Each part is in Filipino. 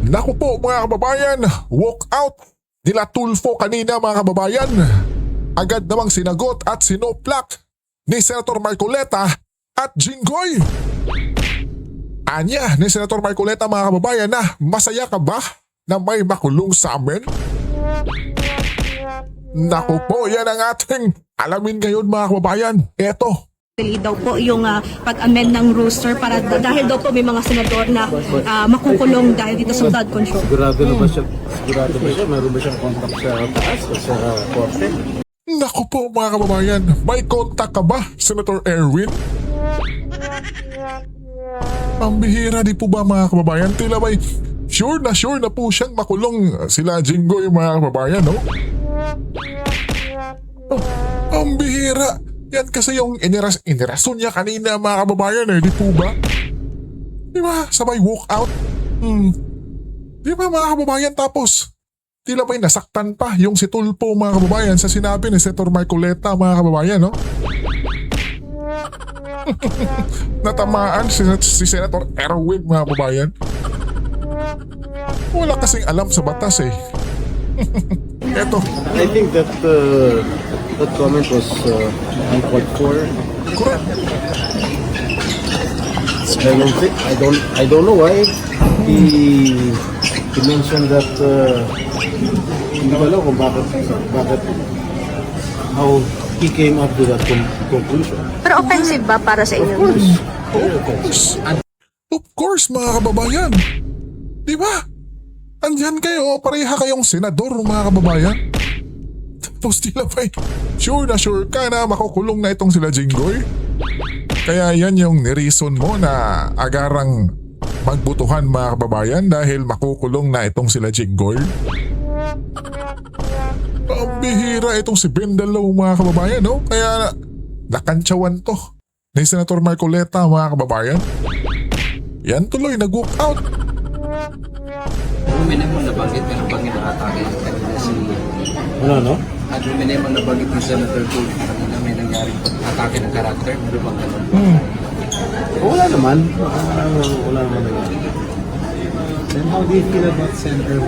Naku po mga kababayan, walk out nila Tulfo kanina mga kababayan. Agad namang sinagot at sinoplak ni Senator Marcoleta at Jinggoy. Anya ni Senator Marcoleta mga kababayan na masaya ka ba na may makulong sa amin? Naku po, yan ang ating alamin ngayon mga kababayan. Eto. Daw po yung pag-amend ng roster para dahil daw po may mga senador na makukulong dahil dito sa flood control. Sigurado na ba siya? Sigurado ba siya? Meron ba siyang contact sa taas o sa korte? Naku po mga kababayan, may kontak ka ba, Senator Erwin? Pambihira di po ba mga kababayan? Tila may sure na po siyang makulong sila Jinggoy mga kababayan, no? Oh, pambihira! Yan kasi yung inirason niya kanina mga kababayan di po ba? Di ba? Sabay walk out? Di ba mga kababayan tapos? Tila ba'y nasaktan pa yung si Tulfo mga kababayan sa sinabi ni Senator Marcoleta mga kababayan, no? Natamaan si Senator Erwin mga kababayan. Wala kasing alam sa batas eh. Eto. I think that that comment was uncalled for. Correct. I don't know why he mentioned that hindi ko alam kung bakit how he came up to that conclusion. Pero offensive ba para sa inyo? Of course mga kababayan. Di ba? Andyan kayo, pareha kayong senador mga kababayan. Tapos tila ba sure ka na makukulong na itong sila Jinggoy? Kaya yan yung nirison mo na agarang magbutuhan mga kababayan dahil makukulong na itong sila Jinggoy? Ang bihira itong si Bendalo mga kababayan, no? Kaya nakantsawan to ni Senator Marcoleta mga kababayan. Yan tuloy, nag-walk out. May namang nabanggit na atake kanina si... Ano? At may namang nabanggit ni Senator Tulfo kanina may nangyaring atake ng karakter. Meron bang ganun? Wala naman. Wala naman nangyari. Then how do you feel about Senator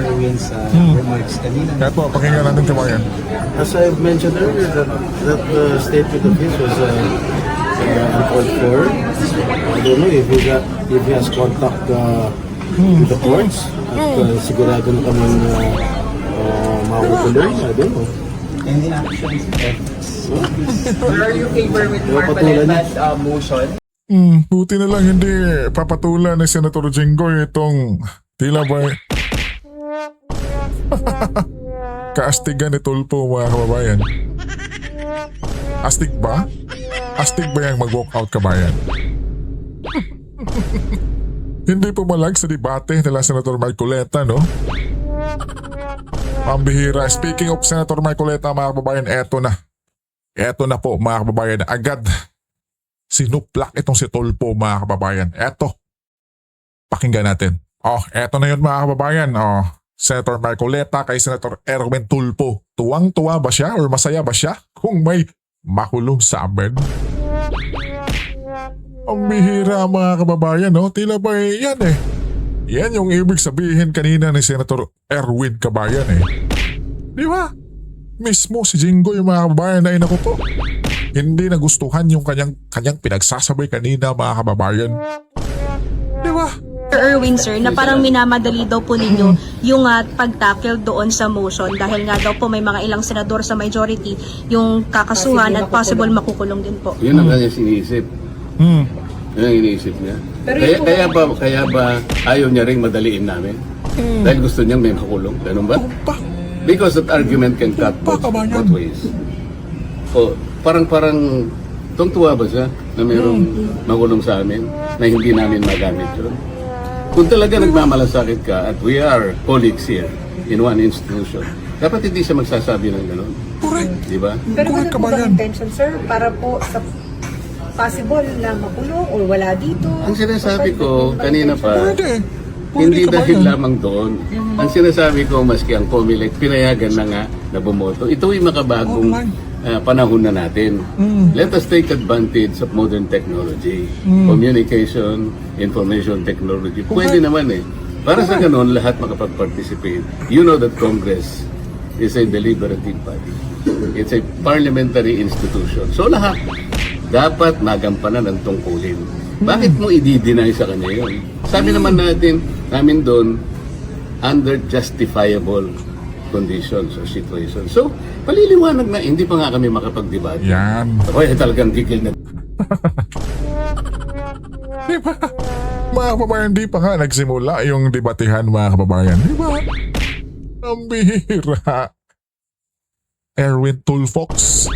Erwin's remarks kanina? Kaya po, pakinggan natin kabayan. As I mentioned earlier, that statement of his was uncalled for. I don't know if he has contact with the courts. At sigurado na kami makukulong. I don't know. And the actions efforts. Are you favor with Marcoleta's motion? Buti na lang hindi papatulan ni Senator Jinggoy itong tila ba kaastigan ni Tulfo mga kababayan. Astig ba? Astig ba yung mag-walk out kabayan? Hindi pumalag sa debate nila Senator Marcoleta, no? Pambihira. Speaking of Senator Marcoleta mga kababayan, eto na. Eto na po mga kababayan. Agad sinuplak itong si Tulfo mga kababayan. Eto. Pakinggan natin. Eto na yun mga kababayan. Senator Marcoleta kay Senator Erwin Tulfo. Tuwang-tuwa ba siya or masaya ba siya kung may makulong sa amin? Ang bihira mga kababayan, no? Tila ba yan eh. Yan yung ibig sabihin kanina ni Senator Erwin kabayan eh. Di ba? Mismo si Jinggoy mga kababayan na inaku po. Hindi nagustuhan yung kanyang pinagsasabay kanina mga kababayan. Di ba? Sir Erwin, sir, na parang minamadali daw po ninyo yung pag-tackle doon sa motion dahil nga daw po may mga ilang senador sa majority yung kakasuhan at possible makukulong din po. Yun ang kanyang iniisip. Yun ang iniisip niya. Kaya ba ayaw niya ring madaliin namin? Dahil gusto niyang may makulong. Ganun ba? Because that argument can cut both ways. Parang tungtuwa ba siya na mayroong makulong sa amin na hindi namin magamit yun? Kung talaga nagmamalasakit ka at we are colleagues here in one institution, dapat hindi siya magsasabi ng gano'n. Correct. Di ba? Pero Correct ano po ka ba bang yan? intention, sir? Para po sa possible na makulong o wala dito? Ang sinasabi ko kanina pa, Pwede. hindi ka ba dahil yan? lamang doon. Ang sinasabi ko, maski ang COMELEC, pinayagan na nga na bumoto. Ito ay makabagong panahon na natin. Let us take advantage of modern technology. Communication, information technology. Pwede naman eh. Para sa ganun, lahat makapag-participate. You know that Congress is a deliberative body. It's a parliamentary institution. So lahat dapat nagampanan ng tungkulin. Bakit mo i-deny sa kanya yun? Sabi naman namin doon, under justifiable conditions or situations. So, paliliwanag na, hindi pa nga kami makapag-debate. Yan. Ako talagang gigil na. Di ba? Mga kababayan, di pa nga nagsimula yung debatehan, mga kababayan. Di ba? Ang bihira. Erwin Tulfox.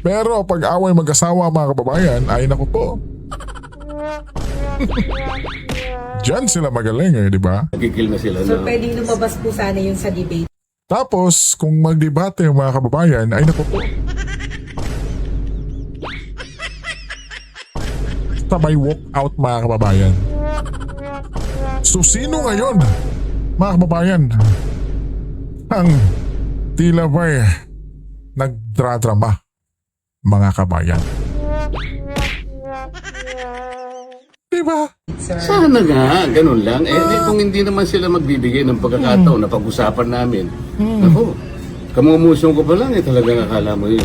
Pero pag away mag-asawa, mga kababayan, ay naku po. Diyan sila magaling eh, di ba? Gigil na sila So na. pwedeng lumabas po sana yun sa debate. Tapos, kung magdebate yung mga kababayan, ay naku po. Sabay walk out, mga kababayan. So, sino ngayon, mga kababayan, ang tila ba'y nagdradrama, mga kabayan? Diba? Sana nga, ganun lang. Kung hindi naman sila magbibigay ng pagkakataon na pag-usapan namin. Ako, kamumusong ko pa lang talagang akala mo yun.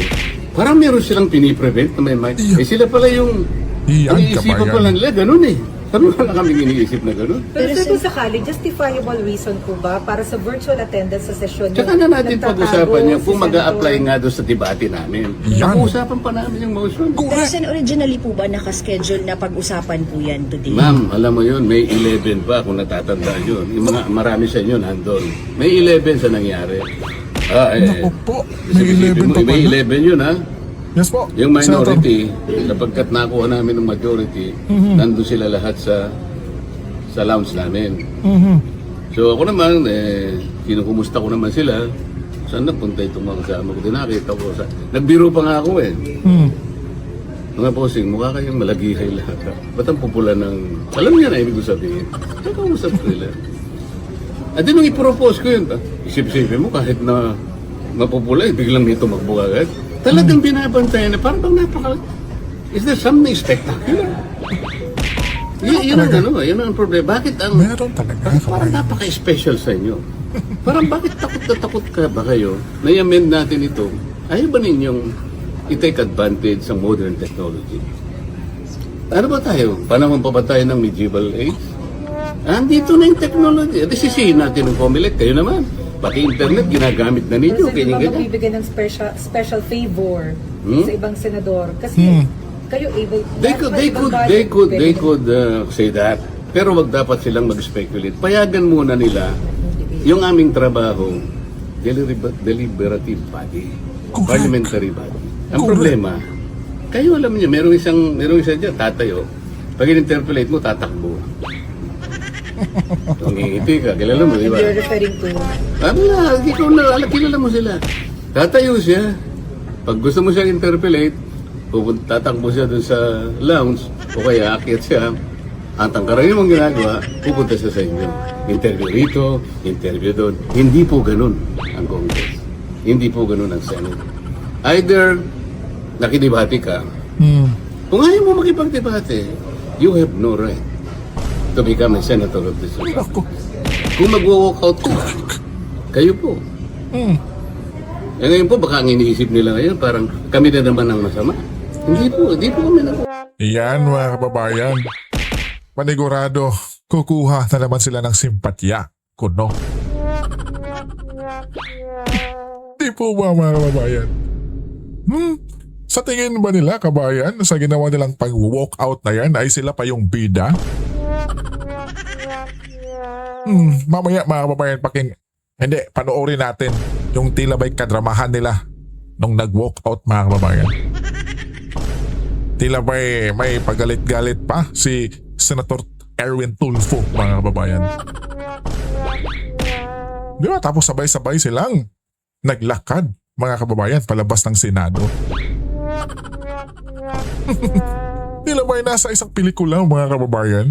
Parang meron silang piniprevent na may sila pala yung Iyan, iniisipan kabayan. pa lang nila, ganun eh. Kami wala kaming iniisip na ganun. Pero sa kung sakali, justifiable reason po ba para sa virtual attendance sa sesyon? Tsaka na natin pag-usapan yan kung si mag-a-apply Senator- nga doon sa debate namin. Yan. Pag-uusapan pa namin yung motion. Pero Sen, originally po ba nakaschedule na pag-usapan po yan today? Ma'am, alam mo yun, May 11 pa kung natatandaan yun. Yung mga marami sa inyo nandun. May 11 sa nangyari. Naku po, may 11 pa May pala. 11 yun ha. Yes po. Yung Senator. minority, kapagkat nakuha namin ng majority, nandun sila lahat sa lounge namin. So ako naman, kinukumusta ko naman sila. Saan napunta itong mga kasama ko? Dinakita ko. Nagbiro pa nga ako eh. Mga bossing, mukha kayong malagihay lahat. Ha? Ba't ang pupula ng... Alam niya na ibig ko sabihin. Nakausap ko nila. At din nung i-propose ko yun, isip-isipin mo kahit na mapupula, biglang nito magbuka agad. Talagang binabantayan na parang bang napaka... Is there something spectacular? Yun ang ano, yun ang problema. Bakit ang... Meron talaga. Parang napaka-special sa inyo. Parang bakit takot na takot ka ba kayo na i-amend natin ito? Ayaw ba ninyong i-take advantage sa modern technology? Ano ba tayo? Panahon pa ba tayo ng medieval age? Andito na yung technology. At sisihin natin ng Comelec. Kayo naman. Pati internet, ginagamit na ninyo. Kasi di ba Ganyan. magbibigay ng special favor sa ibang senador? Kasi kayo able... They could say that. Pero wag dapat silang mag-speculate. Payagan muna nila yung aming trabaho, deliberative body, parliamentary body. Ang problema, kayo alam niyo, merong isa dyan, tatayo. Pag in-interpolate mo, tatakbo. Ngingiti ka, kilala mo, di ba? You're referring to... Ikaw na, kilala mo sila. Tatayo siya. Pag gusto mo siya interpolate, tatakbo siya dun sa lounge, o kaya akyat siya, ang tangkaran yung ginagawa, pupunta siya sa inyo. Interview rito, interview doon. Hindi po ganun ang Congress. Hindi po ganun ang Senate. Either nakidebate ka, kung ayaw mo makipagdebate, you have no right to become a senator of this society. Kung mag-walk out ka, kayo po. Eh ngayon po, baka ang iniisip nila ngayon, parang kami na naman ang masama. Hindi po kami na. Yan, mga kababayan. Panigurado, kukuha na naman sila ng simpatya. Kuno. Di po ba, mga kababayan? Sa tingin ba nila, kabayan, sa ginawa nilang pag-walk out na yan, ay sila pa yung bida? Mamaya, mga kababayan, hindi, panoorin natin yung tila ba'y kadramahan nila nung nag-walk out, mga kababayan. Tila ba'y may pagalit-galit pa si Senator Erwin Tulfo, mga kababayan. Di ba? Tapos sabay-sabay silang naglakad, mga kababayan, palabas ng Senado. Tila ba'y nasa isang pelikula, mga kababayan?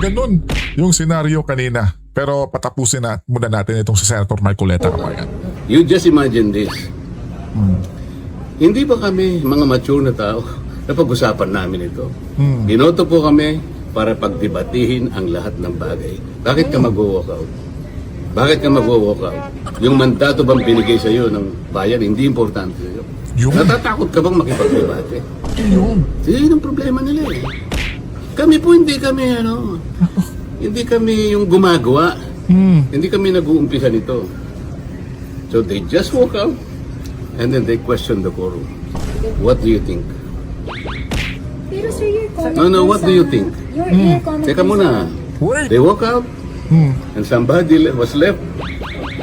Ganon yung senaryo kanina Pero patapusin na muna natin itong si Senator Marcoleta, kabayan. You just imagine this. Hindi ba kami mga mature na tao na pag-usapan namin ito? Binoto po kami para pagdebatihin ang lahat ng bagay. Bakit ka mag-walk out? Bakit ka mag-walk out? Yung mandato bang binigay sa iyo ng bayan, hindi importante sa iyo. Yung- Natatakot ka bang makipag-debate? Yun. Yun ang problema nila eh. Kami po hindi kami hindi kami yung gumagawa. Hindi kami nag-uumpisa nito. So they just walk out and then they question the quorum. What do you think? Pero sir, your comment No, what do you think? Your comment Teka muna. Wait. They walk out and somebody was left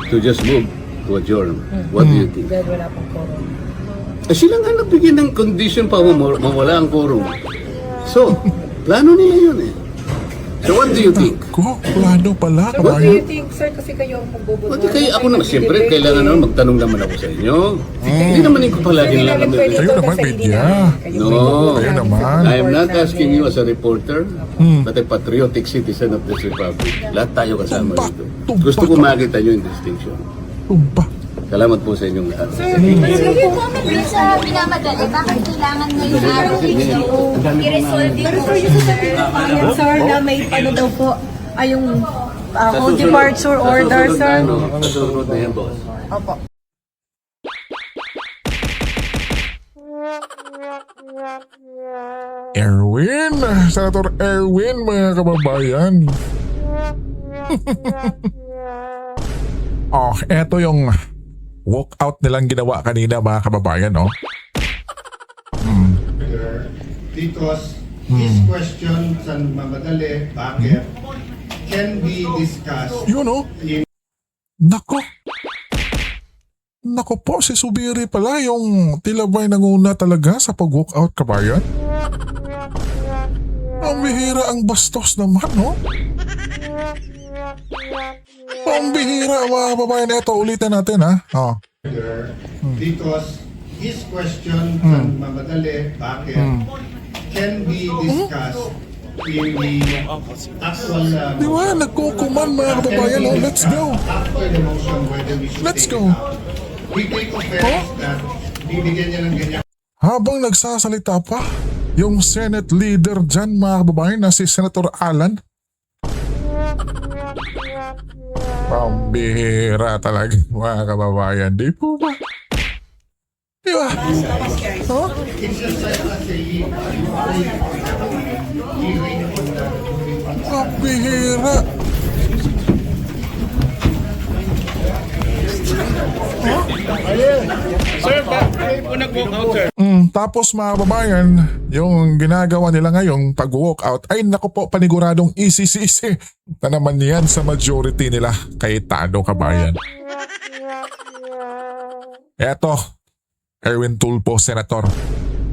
to just move to adjourn. What do you think? Dahil wala pang quorum. Sila nga nagbigyan ng condition pa mawala ang quorum. So, plano nila yun eh. So what do you think? Ko, plano pala, So what do you kabayan. think, sir? Kasi kayo ang magboboto. Pati kayo ako naman, siyempre kailangan naman magtanong naman ako sa inyo. Hindi naman ko palagi Hindi lang namin kami. pwede Kayo ito naman, kasi hindi media. namin. Kayo No. may- Kayo naman. I am not asking you as a reporter, but a patriotic citizen of this republic. Lahat tayo kasama Tumpak, dito. tumpak. Gusto ko makita nyo yung distinction. Tumpa. Salamat po sa inyong lahat. Sir, your comment dun sa minamadali, bakit kailangan ngayong araw i-resolve Pero ito? sir, yung sasabihin ng client, sir, na may ano daw po, ay yung whole departure order, sir. Sa susunod na yan, boss. Opo. Erwin, Senator Erwin, mga kababayan. Oh, eto yung walkout nilang ginawa kanina, mga kababayan, oh. Because his question sa mamadali, bakit, can be discussed Yun, oh. in Nako. Nako po, si Subiri pala yung tilabay nanguna talaga sa pag-walkout, kabayan. Ang bihira ang bastos naman, no? Ang bihira, mga kababayan. Ito, ulitin natin, ha? Oh. because his question sa mamadali, bakit, can be discussed in the actual Di ba? Nagkukuman, mga kababayan. Oh, let's go. after the motion whether we should Let's take go. it out. We take offense that bibigyan niya ng ganyan Habang nagsasalita pa, yung Senate leader dyan, mga kababayan, na si Senator Alan. Pambihira talaga, mga kababayan. Di po ba? Di ba? Oh? Pambihira. Tapos mga kababayan, yung ginagawa nila ngayong pag-walk out, ay naku po, paniguradong easy-easy na naman yan sa majority nila kay Tado, kabayan. Eto, Erwin Tulfo, Senator.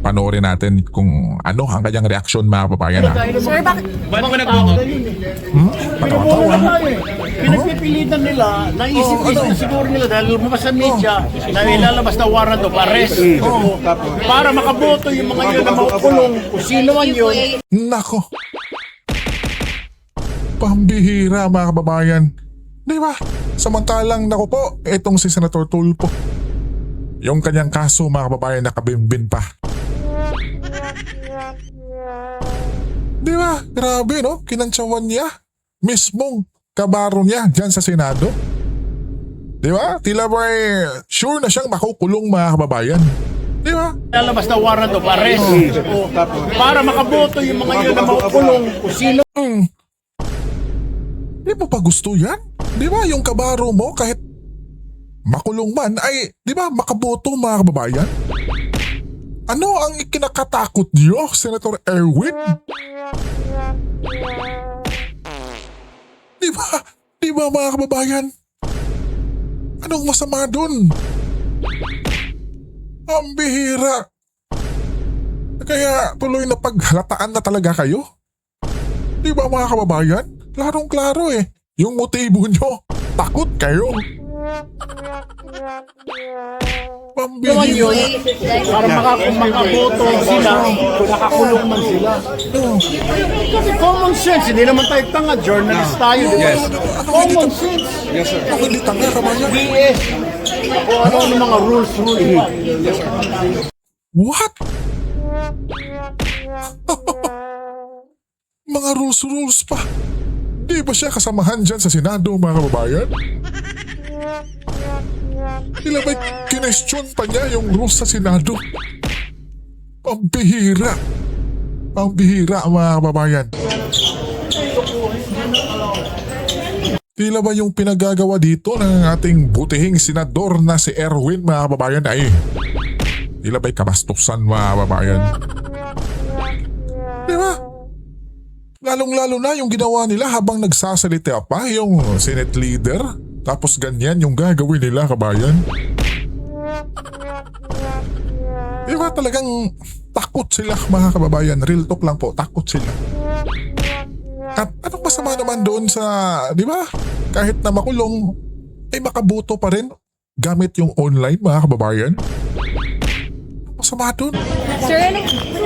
Panoorin natin kung ano ang kanyang reaksyon, mga kababayan. Sir, bakit? Patawa-tawa. Pinagpipilitan nila, naisip-isip na siguro nila dahil lumabas sa media na ilalabas na warrant of arrest para makaboto yung mga yun na makukulong kung sino man yun. Nako. Pambihira, mga kababayan. Di ba? Samantalang, naku po, itong si Senator Tulfo. Yung kanyang kaso, mga kababayan, nakabimbin pa. Di ba? Grabe, no? Kinantsawan niya. Mismong kabaro niya dyan sa Senado. Di ba? Tila ba sure na siyang makukulong, mga kababayan. Di ba? Ilalabas na warrant of arrest para makaboto yung mga yun na makukulong kung sino. Di mo pa gusto yan? Di ba? Yung kabaro mo, kahit makulong man, ay, di ba, makaboto, mga kababayan? Ano ang ikinakatakot niyo, Senator Erwin? Di ba? Di ba, mga kababayan? Anong masama dun? Ang bihira. Kaya tuloy na paghalataan na talaga kayo? Di ba, mga kababayan? Klarong-klaro eh. Yung motibo nyo, takot kayo. Naman yun, Pambihira. para makaboto sila, nakakulong man sila. Kasi common sense, hindi naman tayo tanga, journalist tayo. Yes. Common sense. Yes, sir. Ako hindi tanga, kabayan. BS. O ano mga rules. What? Mga rules pa. Di ba siya kasamahan dyan sa Senado, mga kababayan? Tila ba'y kinestyon pa niya yung rules sa Senado? Pambihira. Pambihira, mga kababayan. Tila ba yung pinagagawa dito ng ating butihing senador na si Erwin, mga kababayan, ay tila ba'y kabastusan, mga kababayan? Di ba? Lalong-lalo na yung ginawa nila habang nagsasalita pa yung Senate leader. Tapos ganyan yung gagawin nila, kabayan. Di ba talagang takot sila, mga kababayan? Real talk lang po, takot sila. At anong masama naman doon sa, di ba? Kahit na makulong, ay makaboto pa rin gamit yung online, mga kababayan. Masama doon. Sir,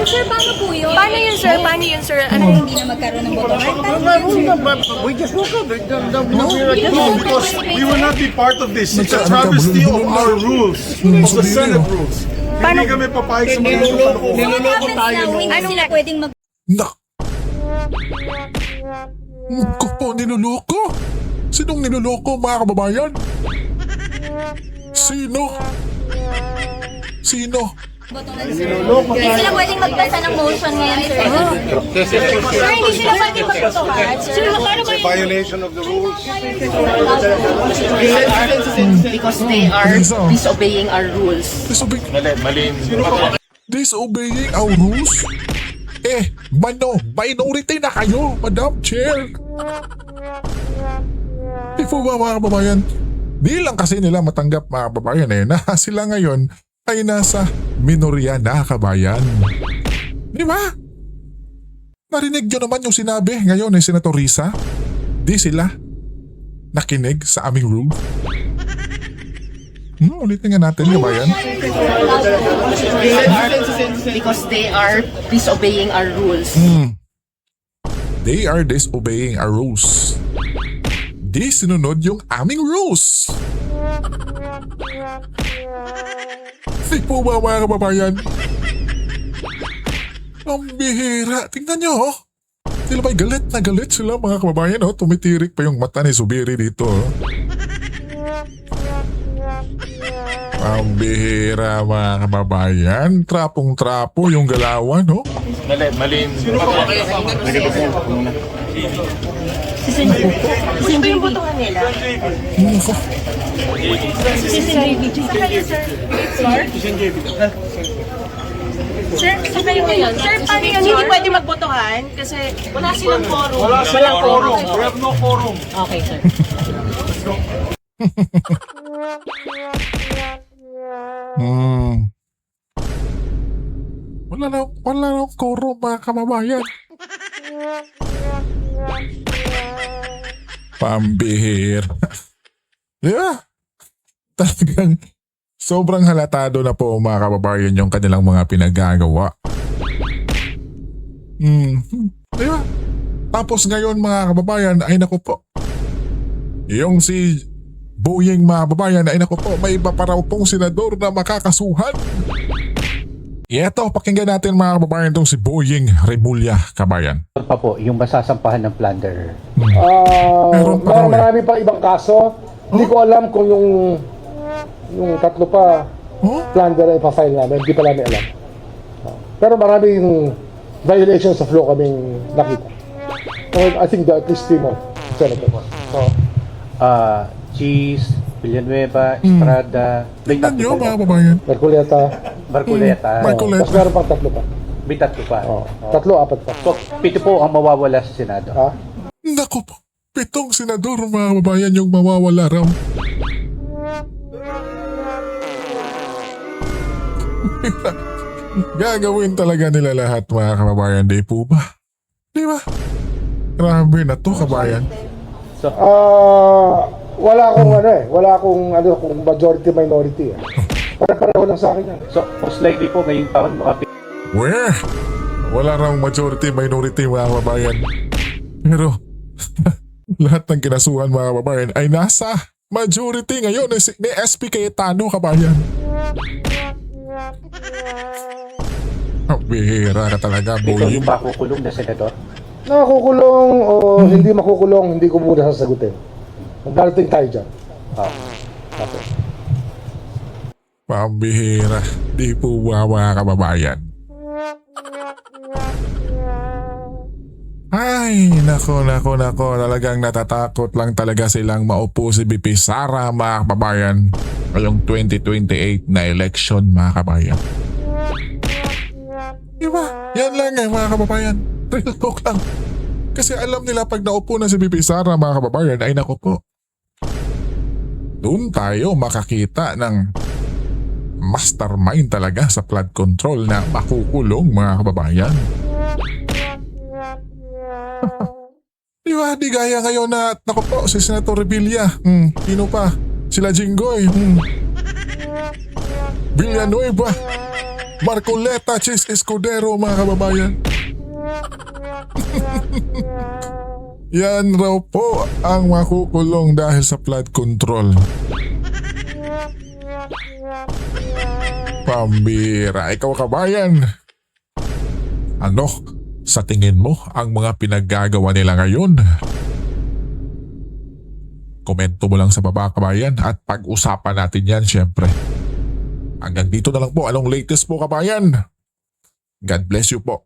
sir, paano po yun? Paano yun, sir? Paano yun, sir? Ano? Hindi na magkaroon ng boto. We just woke up. Because we will not be part of this. It's a travesty of our rules, of the Senate rules. Hindi kami papayag sa mga Niloloko tayo. Hindi sila pwedeng mag... Na! Ko po, niloloko? Sinong niloloko, mga kababayan? Sino? Hindi sila pwedeng magpasa ng motion ngayon, sir. Sir, hindi sila pwedeng magpatuhan. Sir, paano ba yun? violation of the rules. Because they are disobeying our rules. Disobeying our rules? Minority na kayo, Madam Chair. Di po ba, mga kababayan? Di lang kasi nila matanggap, mga kababayan, na sila ngayon ay nasa minorya na, kabayan. Di ba? Narinig nyo naman yung sinabi ngayon ni Senator Risa? Di sila nakinig sa aming rule? Ulitin nga natin, kabayan. Because they are disobeying our rules. They are disobeying our rules. Di sinunod yung aming rules. Di po ba, mga kababayan? Ang bihira. Tingnan nyo, oh. Tila ba'y galit na galit sila, mga kababayan, oh. Tumitirik pa yung mata ni Zubiri dito, oh. Ang bihira, mga kababayan. Trapong-trapo yung galawan, oh. Sino yung botohan nila? Nako. Sir, sa kayo ngayon? Sir, paano yun? Hindi pwede magbotohan? Kasi wala silang quorum. Walang quorum. We have no quorum. Okay, sir. Wala na quorum, mga kababayan. Pambihir. Di ba? Talagang sobrang halatado na po, mga kababayan, yung kanilang mga pinagagawa. Di ba? Tapos ngayon, mga kababayan, ay naku po. Yung si Boying, mga kababayan, ay naku po, may iba pa raw pong senador na makakasuhan. Ito, pakinggan natin, mga kababayan, itong si Boying Remulla, kabayan. Pa po, yung masasampahan ng plunder. Meron pa raw, Marami pa ibang kaso. Hindi ko alam kung yung tatlo pa plunder ay pa-file namin. Hindi pa namin alam. Pero maraming violations of law kaming nakita. So, I think there are at least 3 more senators. So, Cheese, Villanueva, Estrada, may Tingnan nyo, tatlo mga pa. kababayan. Marcoleta. Barculeta. Tapos meron pang tatlo pa. May tatlo pa. Tatlo, 4 pa. So, 7 po ang mawawala sa Senado. Naku po, 7 senador, mga kababayan, yung mawawala raw. Gagawin talaga nila lahat, mga kababayan, di po ba? Di ba? Grabe na to, kabayan. Wala akong kung majority minority eh. Pare-pareho lang sa akin yan. So, most likely po ngayong taon Wala raw majority minority mga kababayan. Pero lahat ng kinasuhan mga kababayan ay nasa majority ngayon ni SP Cayetano, kabayan. Ang bihira ka talaga, ikaw boy. yung makukulong na senador. Nakukulong o hindi makukulong, hindi ko muna sasagutin. Darating tayo dyan. Okay. Pambihira. Di po ba mga kababayan? Ay, nako. Talagang natatakot lang talaga silang maupo si BP Sara mga kababayan. Ngayong 2028 na election mga kababayan. Diba? Yan lang mga kababayan. Real talk lang. Kasi alam nila pag naupo na si BP Sara mga kababayan ay nako po. Doon tayo makakita ng mastermind talaga sa flood control na makukulong mga kababayan. Di gaya ngayon na naku po si Senator Revilla. Sino pa? Sila Jinggoy. Villanueva. Marcoleta, Chis Escudero mga kababayan. Yan raw po ang makukulong dahil sa flood control. Pambira, ikaw kabayan. Ano sa tingin mo ang mga pinaggagawa nila ngayon? Komento mo lang sa baba kabayan at pag-usapan natin yan syempre. Hanggang dito na lang po. Anong latest po kabayan? God bless you po.